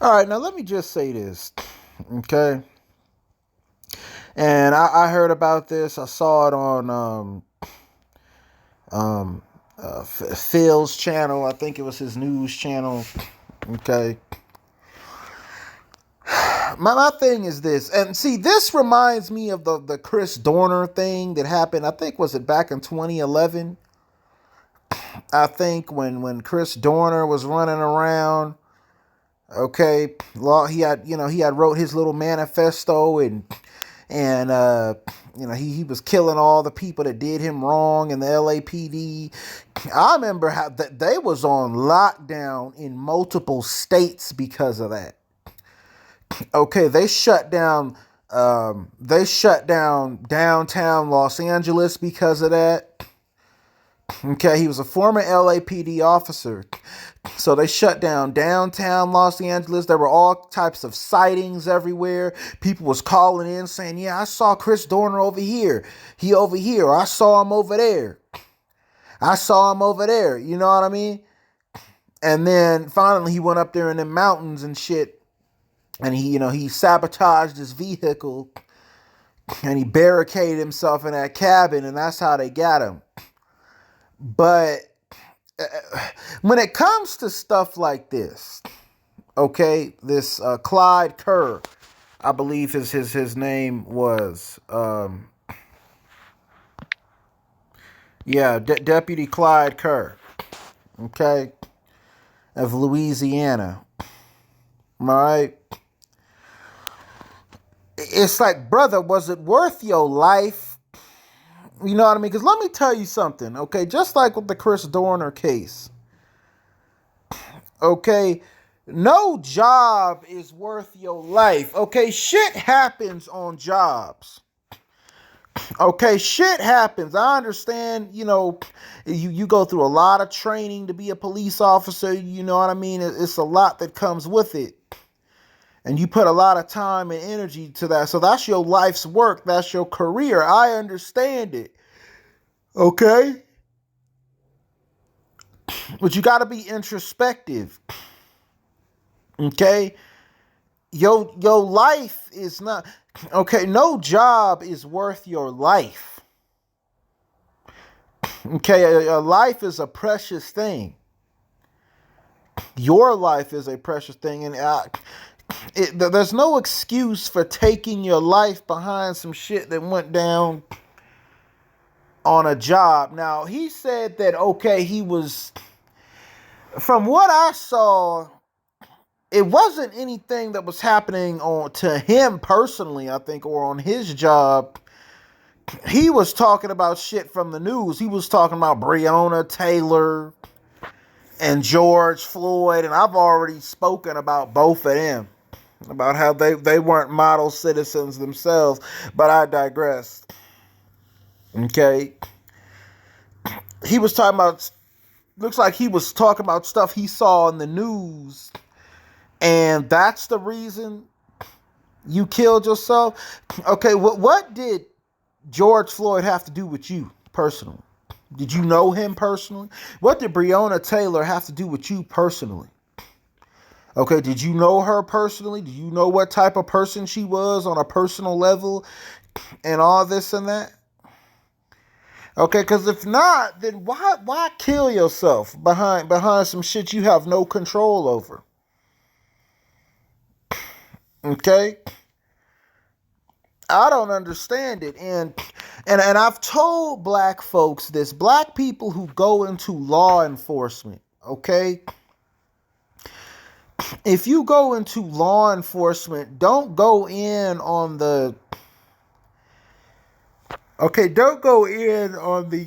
All right, now let me just say this, okay? And I heard about this. I saw it on um, Phil's channel. I think it was his news channel. Okay. My thing is this, and see, this reminds me of the Chris Dorner thing that happened. I think was it back in 2011. I think when Chris Dorner was running around. Okay, he had he had wrote his little manifesto and he was killing all the people that did him wrong in the LAPD. I remember how they was on lockdown in multiple states because of that. Okay, they shut down downtown Los Angeles because of that. Okay, he was a former LAPD officer. So they shut down downtown Los Angeles. There were all types of sightings everywhere. People was calling in saying, "Yeah, I saw Chris Dorner over here. He over here. Or I saw him over there. I saw him over there." You know what I mean? And then finally he went up there in the mountains and shit. And he sabotaged his vehicle and he barricaded himself in that cabin, and that's how they got him. But when it comes to stuff like this, okay, this Clyde Kerr, I believe his name was, Deputy Clyde Kerr, okay, of Louisiana, all right? It's like, brother, was it worth your life? You know what I mean? Because let me tell you something, okay? Just like with the Chris Dorner case, okay? No job is worth your life, okay? Shit happens on jobs. Okay, shit happens. I understand, you go through a lot of training to be a police officer, you know what I mean? It's a lot that comes with it. And you put a lot of time and energy to that. So that's your life's work. That's your career. I understand it. Okay? But you got to be introspective. Okay? Your life is not... Okay, no job is worth your life. Okay, a life is a precious thing. Your life is a precious thing. And there's no excuse for taking your life behind some shit that went down on a job. Now, he said that, okay, he was... From what I saw, it wasn't anything that was happening to him personally, I think, or on his job. He was talking about shit from the news. He was talking about Breonna Taylor and George Floyd, and I've already spoken about both of them, about how they weren't model citizens themselves, but I digress. Okay? He was talking about... Looks like he was talking about stuff he saw in the news, and that's the reason you killed yourself. Okay, what did George Floyd have to do with you personally? Did you know him personally? What did Breonna Taylor have to do with you personally? Okay, did you know her personally? Do you know what type of person she was on a personal level and all this and that? Okay, because if not, then why kill yourself behind some shit you have no control over? Okay? I don't understand it. And I've told black folks this, black people who go into law enforcement, okay? If you go into law enforcement, don't go in on the... Okay, don't go in on the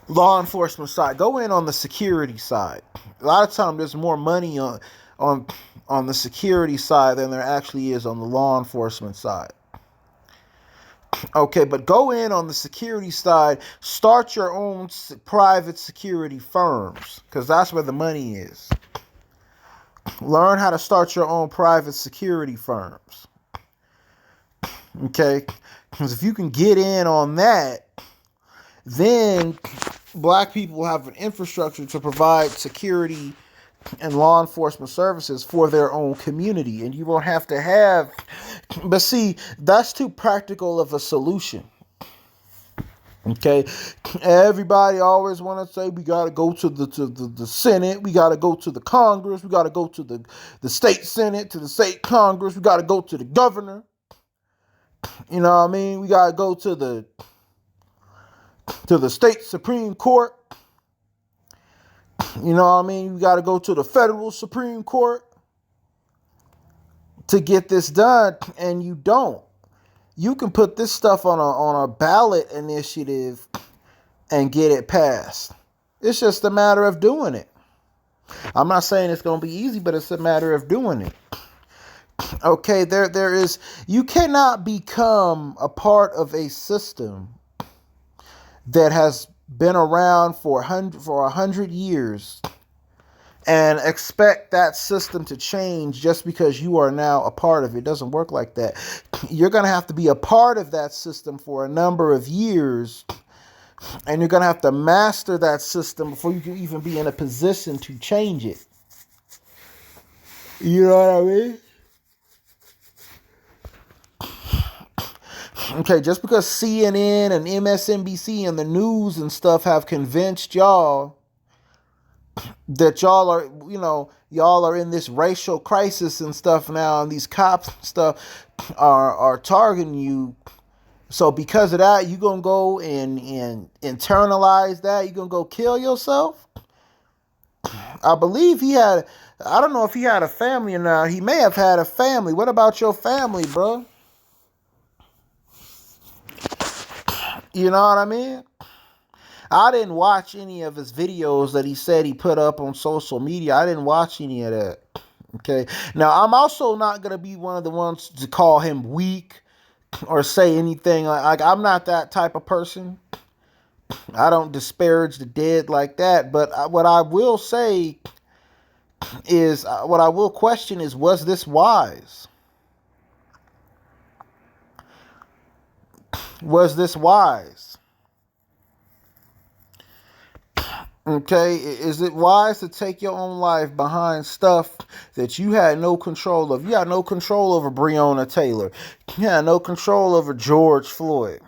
law enforcement side. Go in on the security side. A lot of times there's more money on the security side than there actually is on the law enforcement side. Okay, but go in on the security side. Start your own private security firms, because that's where the money is. Learn how to start your own private security firms. Okay? Because if you can get in on that, then black people will have an infrastructure to provide security and law enforcement services for their own community. And you won't have to have, but see, that's too practical of a solution. Okay, everybody always want to say we got to go to the Senate, we got to go to the Congress, we got to go to the state Senate, to the state Congress, we got to go to the governor. You know what I mean? We got to go to the state Supreme Court. You know what I mean? We got to go to the federal Supreme Court to get this done, and you don't. You can put this stuff on a ballot initiative and get it passed. It's just a matter of doing it. I'm not saying it's going to be easy, but it's a matter of doing it. Okay, there is, you cannot become a part of a system that has been around for 100 years and expect that system to change just because you are now a part of it. It doesn't work like that. You're going to have to be a part of that system for a number of years, and you're going to have to master that system before you can even be in a position to change it. You know what I mean? Okay, just because CNN and MSNBC and the news and stuff have convinced y'all that y'all are, y'all are in this racial crisis and stuff now, and these cops and stuff are targeting you. So because of that, you gonna go and internalize that? You gonna go kill yourself? I believe I don't know if he had a family or not. He may have had a family. What about your family, bro? You know what I mean? I didn't watch any of his videos that he said he put up on social media. I didn't watch any of that. Okay. Now, I'm also not going to be one of the ones to call him weak or say anything. Like, I'm not that type of person. I don't disparage the dead like that. But what I will say is, what I will question is, was this wise? Was this wise? Okay, is it wise to take your own life behind stuff that you had no control of? You had no control over Breonna Taylor. You had no control over George Floyd.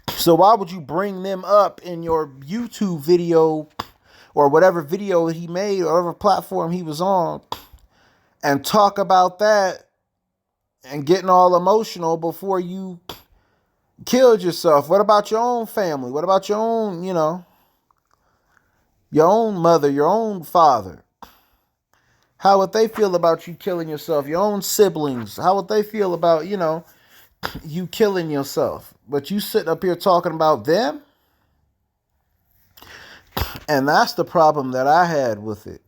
So why would you bring them up in your YouTube video or whatever video he made or whatever platform he was on and talk about that and getting all emotional before you killed yourself? What about your own family? What about your own, your own mother, your own father? How would they feel about you killing yourself? Your own siblings, how would they feel about, you killing yourself? But you sitting up here talking about them? And that's the problem that I had with it.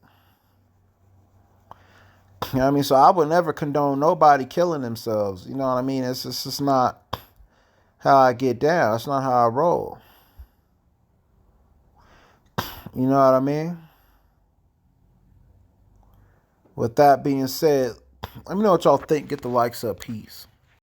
You know what I mean? So I would never condone nobody killing themselves. You know what I mean? It's just not how I get down. It's not how I roll. You know what I mean? With that being said, let me know what y'all think. Get the likes up. Peace.